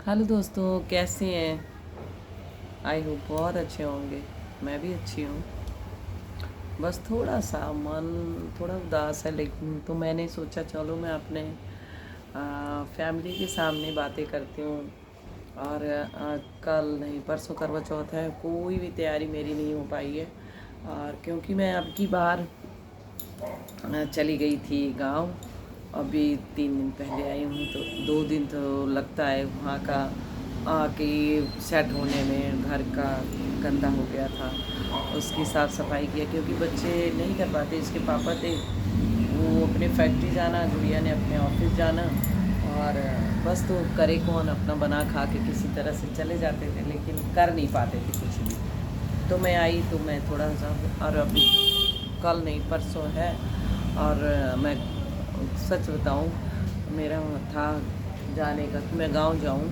Hello दोस्तों, कैसे हैं? आई होप बहुत अच्छे होंगे। मैं भी अच्छी हूँ। बस थोड़ा सा मन थोड़ा उदास है, लेकिन तो मैंने सोचा चलो मैं अपने फैमिली के सामने बातें करती हूँ। और कल नहीं परसों करवा चौथ है, कोई भी तैयारी मेरी नहीं हो पाई है। और क्योंकि मैं अब की बार चली गई थी गांव। अभी 3 दिन पहले आई हूँ, तो 2 दिन तो लगता है वहाँ का आके सेट होने में। घर का गंदा हो गया था, उसकी साफ़ सफाई किया, क्योंकि बच्चे नहीं कर पाते। इसके पापा थे, वो अपने फैक्ट्री जाना, गुड़िया ने अपने ऑफिस जाना, और बस तो करे कौन, अपना बना खा के किसी तरह से चले जाते थे, लेकिन कर नहीं पाते थे कुछ भी। तो मैं आई तो मैं थोड़ा सा, और अभी कल नहीं परसों है। और मैं सच बताऊं, मेरा था जाने का कि मैं गांव जाऊं,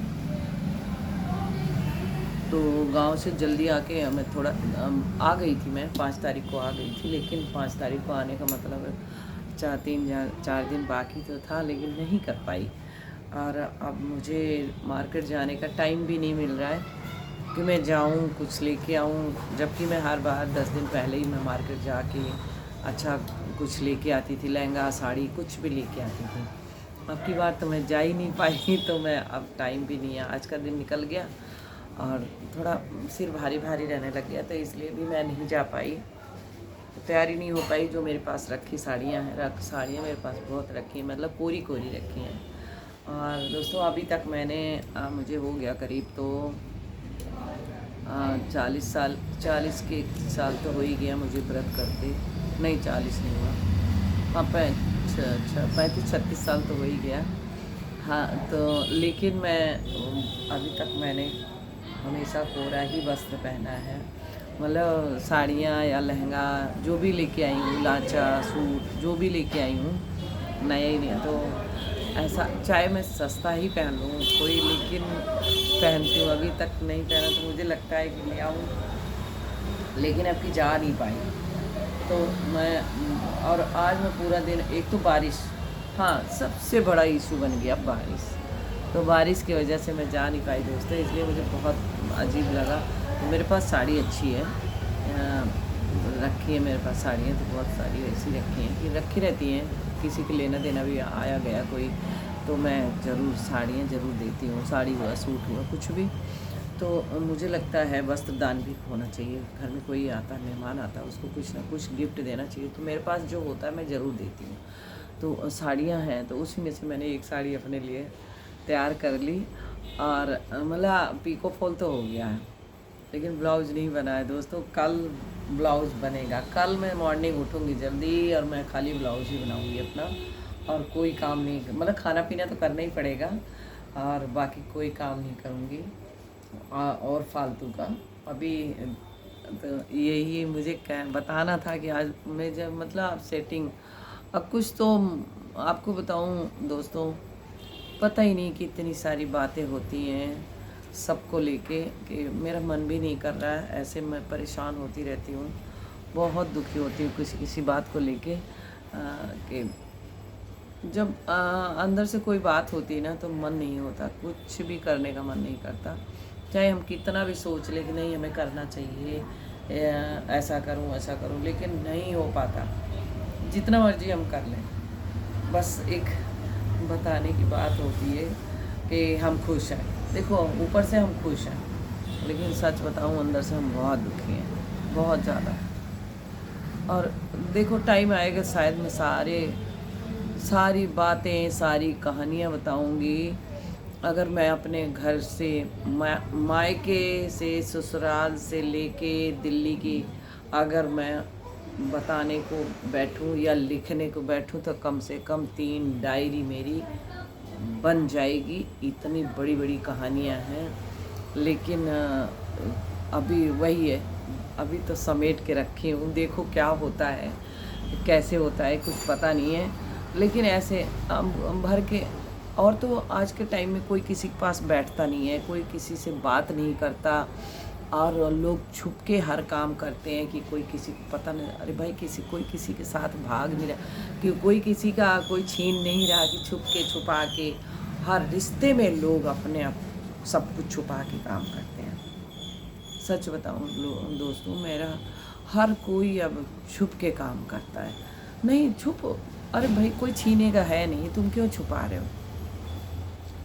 तो गांव से जल्दी आके मैं थोड़ा आ गई थी। मैं 5 तारीख को आ गई थी, लेकिन 5 तारीख को आने का मतलब है 4 दिन बाकी तो था, लेकिन नहीं कर पाई। और अब मुझे मार्केट जाने का टाइम भी नहीं मिल रहा है कि मैं जाऊं कुछ लेके आऊं, जबकि मैं हर बार 10 दिन पहले ही मैं मार्केट जाके अच्छा कुछ लेके आती थी, लहंगा साड़ी कुछ भी लेके आती थी। अब की बार तो मैं जा ही नहीं पाई तो मैं अब टाइम भी नहीं है, आज का दिन निकल गया और थोड़ा सिर भारी भारी रहने लग गया, तो इसलिए भी मैं नहीं जा पाई। तैयारी नहीं हो पाई। जो मेरे पास रखी साड़ियाँ हैं, साड़ियाँ मेरे पास बहुत रखी हैं, मतलब कोरी कोरी रखी हैं। और दोस्तों अभी तक मैंने मुझे हो गया करीब तो 40 साल, 40 के साल तो हो ही गया मुझे व्रत करते। नहीं, 40 नहीं हुआ, हाँ 35-36 साल तो हो ही गया। हाँ तो लेकिन मैं अभी तक मैंने हमेशा कोरा ही वस्त्र पहना है, मतलब साड़ियाँ या लहंगा जो भी लेके आई हूँ, लांचा सूट जो भी लेके आई हूँ, नया ही नहीं तो ऐसा, चाहे मैं सस्ता ही पहन लूँ कोई, लेकिन पहनती हूँ। अभी तक नहीं पहना तो मुझे लगता है कि ले आऊँ, लेकिन अब की जा नहीं पाई। तो मैं, और आज मैं पूरा दिन, एक तो बारिश, हाँ सबसे बड़ा इशू बन गया बारिश। तो बारिश की वजह से मैं जा नहीं पाई दोस्तों, इसलिए मुझे बहुत अजीब लगा। तो मेरे पास साड़ी अच्छी है, रखी है मेरे पास साड़ियाँ तो बहुत सारी ऐसी रखी हैं कि रखी रहती हैं, किसी के लेना देना भी आया गया कोई, तो मैं ज़रूर साड़ियाँ ज़रूर देती हूँ। साड़ी हुआ, सूट हुआ, कुछ भी। तो मुझे लगता है वस्त्र दान भी होना चाहिए। घर में कोई आता है, मेहमान आता है, उसको कुछ ना कुछ गिफ्ट देना चाहिए। तो मेरे पास जो होता है मैं ज़रूर देती हूँ। तो साड़ियाँ हैं, तो उसी में से मैंने एक साड़ी अपने लिए तैयार कर ली। और मतलब पिको फॉल तो हो गया है, लेकिन ब्लाउज नहीं बना है दोस्तों। कल ब्लाउज बनेगा। कल मैं मॉर्निंग उठूँगी जल्दी और मैं खाली ब्लाउज ही बनाऊँगी अपना, और कोई काम नहीं, मतलब खाना पीना तो करना ही पड़ेगा, और बाकी कोई काम नहीं करूँगी और फालतू का। अभी तो यही मुझे बताना था कि आज मैं जब, मतलब सेटिंग, अब कुछ तो आपको बताऊं दोस्तों, पता ही नहीं कि इतनी सारी बातें होती हैं सबको लेके कि मेरा मन भी नहीं कर रहा है। ऐसे मैं परेशान होती रहती हूँ, बहुत दुखी होती हूँ किसी किसी बात को लेके कि जब अंदर से कोई बात होती है ना, तो मन नहीं होता, कुछ भी करने का मन नहीं करता। चाहे हम कितना भी सोच लें कि नहीं हमें करना चाहिए, ऐसा करूं ऐसा करूं, लेकिन नहीं हो पाता, जितना मर्जी हम कर लें। बस एक बताने की बात होती है कि हम खुश हैं। देखो ऊपर से हम खुश हैं, लेकिन सच बताऊं अंदर से हम बहुत दुखी हैं, बहुत ज़्यादा। और देखो टाइम आएगा शायद मैं सारी बातें, सारी कहानियाँ बताऊंगी। अगर मैं अपने घर से, मायके से, ससुराल से लेके दिल्ली की, अगर मैं बताने को बैठूं या लिखने को बैठूं, तो कम से कम 3 डायरी मेरी बन जाएगी। इतनी बड़ी बड़ी कहानियां हैं, लेकिन अभी वही है, अभी तो समेट के रखी हूँ। देखो क्या होता है, कैसे होता है, कुछ पता नहीं है, लेकिन ऐसे भर के। और तो आज के टाइम में कोई किसी के पास बैठता नहीं है, कोई किसी से बात नहीं करता, और लोग छुप के हर काम करते हैं कि कोई किसी को पता नहीं। अरे भाई, कोई किसी के साथ भाग नहीं रहा, कि कोई किसी का कोई छीन नहीं रहा, कि छुप के छुपा के हर रिश्ते में लोग अपने सब कुछ छुपा के काम करते हैं। सच बताऊं दोस्तों, मेरा हर कोई अब छुप के काम करता है। नहीं छुप, अरे भाई कोई छीनेगा है नहीं, तुम क्यों छुपा रहे हो?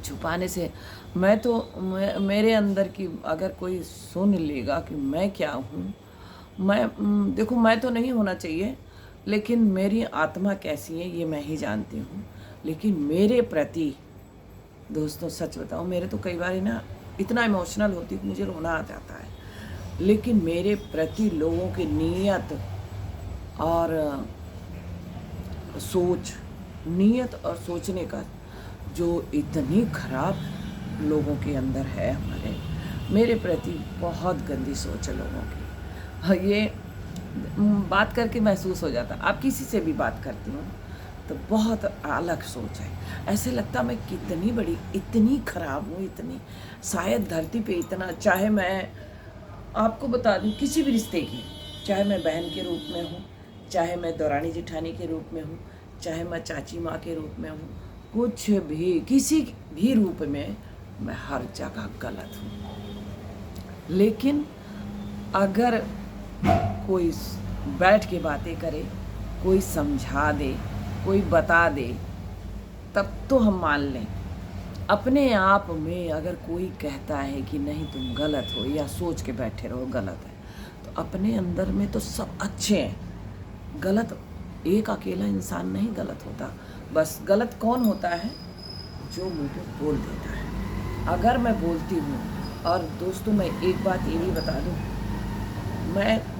छुपाने से मेरे अंदर की अगर कोई सुन लेगा कि मैं क्या हूँ, देखो मैं तो नहीं होना चाहिए, लेकिन मेरी आत्मा कैसी है ये मैं ही जानती हूँ। लेकिन मेरे प्रति दोस्तों सच बताऊँ, मेरे तो कई बार ना इतना इमोशनल होती कि मुझे रोना आ जाता है। लेकिन मेरे प्रति लोगों की नीयत और सोचने का जो इतनी खराब लोगों के अंदर है, मेरे प्रति बहुत गंदी सोच है लोगों की। ये बात करके महसूस हो जाता। आप किसी से भी बात करती हूँ तो बहुत अलग सोच है, ऐसे लगता मैं कितनी बड़ी, इतनी खराब हूँ, इतनी शायद धरती पे इतना, चाहे मैं आपको बता दूँ किसी भी रिश्ते की, चाहे मैं बहन के रूप में हूँ, चाहे मैं दौरानी जेठानी के रूप में हूँ, चाहे मैं चाची माँ के रूप में हूँ, कुछ भी किसी भी रूप में मैं हर जगह गलत हूँ। लेकिन अगर कोई बैठ के बातें करे, कोई समझा दे, कोई बता दे, तब तो हम मान लें। अपने आप में अगर कोई कहता है कि नहीं तुम गलत हो, या सोच के बैठे रहो गलत है, तो अपने अंदर में तो सब अच्छे हैं। गलत एक अकेला इंसान नहीं गलत होता। बस गलत कौन होता है? जो मुझे बोल देता है। अगर मैं बोलती हूँ, और दोस्तों मैं एक बात ये भी बता दूँ,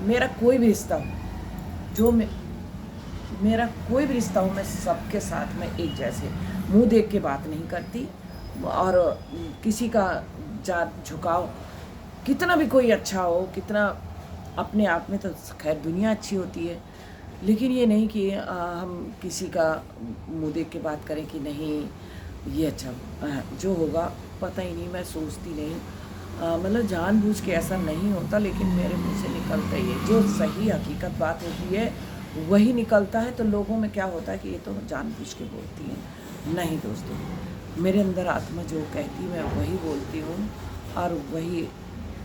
मेरा कोई भी रिश्ता हो, मेरा कोई भी रिश्ता हो, मैं सबके साथ में एक जैसे मुंह देख के बात नहीं करती। और किसी का जात झुकाव, कितना भी कोई अच्छा हो, कितना अपने आप में तो खैर दुनिया अच्छी होती है, लेकिन ये नहीं कि हम किसी का मुंह देख के बात करें कि नहीं ये अच्छा, जो होगा पता ही नहीं, मैं सोचती नहीं। मतलब जानबूझ के ऐसा नहीं होता, लेकिन मेरे मुंह से निकलता ही है। जो सही हकीकत बात होती है वही निकलता है। तो लोगों में क्या होता है कि ये तो जानबूझ के बोलती हैं। नहीं दोस्तों, मेरे अंदर आत्मा जो कहती है मैं वही बोलती हूँ और वही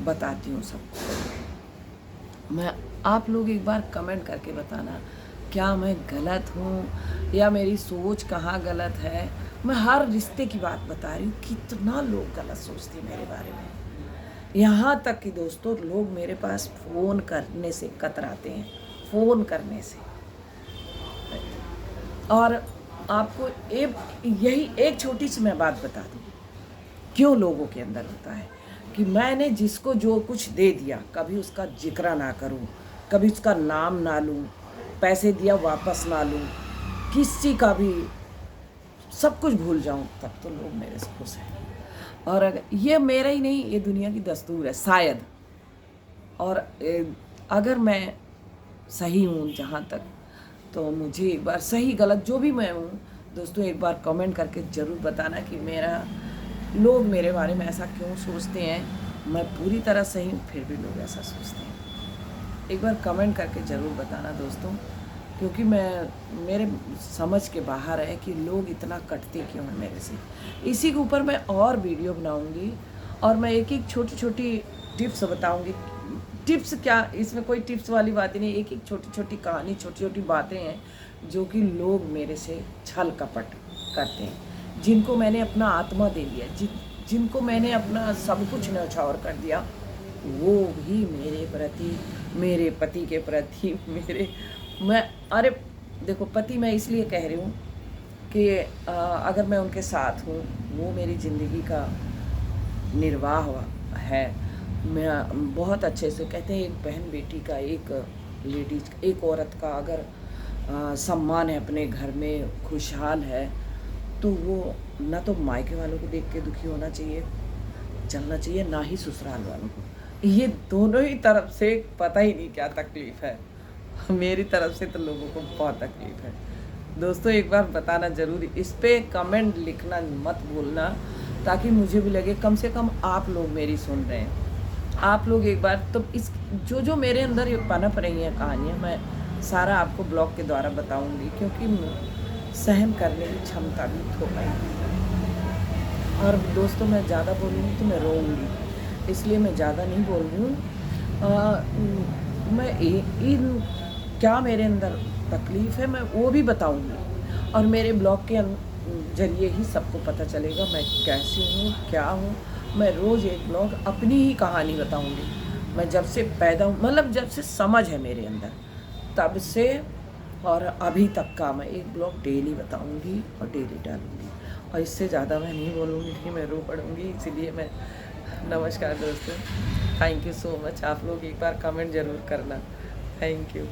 बताती हूँ सबको। मैं आप लोग एक बार कमेंट करके बताना, क्या मैं गलत हूँ या मेरी सोच कहाँ गलत है? मैं हर रिश्ते की बात बता रही हूँ। कितना लोग गलत सोचते हैं मेरे बारे में, यहाँ तक कि दोस्तों लोग मेरे पास फ़ोन करने से कतराते हैं, फ़ोन करने से। और आपको यही एक छोटी सी मैं बात बता दूँ, क्यों लोगों के अंदर होता है कि मैंने जिसको जो कुछ दे दिया, कभी उसका जिक्र ना करूँ, कभी उसका नाम ना लूँ, पैसे दिया वापस ना लूँ, किसी का भी सब कुछ भूल जाऊँ, तब तो लोग मेरे से खुश हैं। और ये मेरा ही नहीं, ये दुनिया की दस्तूर है शायद। और अगर मैं सही हूँ जहाँ तक, तो मुझे एक बार सही गलत जो भी मैं हूँ दोस्तों, एक बार कमेंट करके ज़रूर बताना कि लोग मेरे बारे में ऐसा क्यों सोचते हैं। मैं पूरी तरह सही हूँ फिर भी लोग ऐसा सोचते हैं। एक बार कमेंट करके ज़रूर बताना दोस्तों, क्योंकि मेरे समझ के बाहर है कि लोग इतना कटते क्यों हैं मेरे से। इसी के ऊपर मैं और वीडियो बनाऊंगी और मैं एक एक छोटी छोटी टिप्स बताऊंगी। टिप्स क्या, इसमें कोई टिप्स वाली बातें नहीं, एक एक छोटी छोटी कहानी, छोटी छोटी बातें हैं जो कि लोग मेरे से छल कपट करते हैं, जिनको मैंने अपना आत्मा दे दिया, जिनको मैंने अपना सब कुछ न्यौछावर कर दिया, वो भी मेरे प्रति, मेरे पति के प्रति, अरे देखो पति मैं इसलिए कह रही हूँ कि अगर मैं उनके साथ हूँ, वो मेरी ज़िंदगी का निर्वाह है। मैं बहुत अच्छे से, कहते हैं एक बहन बेटी का, एक औरत का अगर सम्मान है, अपने घर में खुशहाल है, तो वो ना तो मायके वालों को देख के दुखी होना चाहिए, चलना चाहिए, ना ही ससुराल वालों को। ये दोनों ही तरफ से पता ही नहीं क्या तकलीफ़ है। मेरी तरफ से तो लोगों को बहुत तकलीफ़ है दोस्तों। एक बार बताना ज़रूर, इस पे कमेंट लिखना मत भूलना, ताकि मुझे भी लगे कम से कम आप लोग मेरी सुन रहे हैं। आप लोग एक बार तो इस जो मेरे अंदर ये पनप रही हैं कहानियाँ, मैं सारा आपको ब्लॉग के द्वारा बताऊंगी, क्योंकि सहन करने की क्षमता भी थोड़ा ही। और दोस्तों मैं ज़्यादा बोलूँगी तो मैं रोऊँगी, इसलिए मैं ज़्यादा नहीं बोल रही हूँ। मैं इन क्या मेरे अंदर तकलीफ़ है मैं वो भी बताऊँगी, और मेरे ब्लॉग के ज़रिए ही सबको पता चलेगा मैं कैसी हूँ, क्या हूँ। मैं रोज़ एक ब्लॉग अपनी ही कहानी बताऊँगी। मैं जब से पैदा हूँ, मतलब जब से समझ है मेरे अंदर, तब से और अभी तक का मैं एक ब्लॉग डेली बताऊँगी और डेली डालूँगी, और इससे ज़्यादा मैं नहीं बोलूँगी कि मैं रो पड़ूँगी। इसीलिए मैं नमस्कार दोस्तों, थैंक यू सो मच। आप लोग एक बार कमेंट ज़रूर करना। Thank you.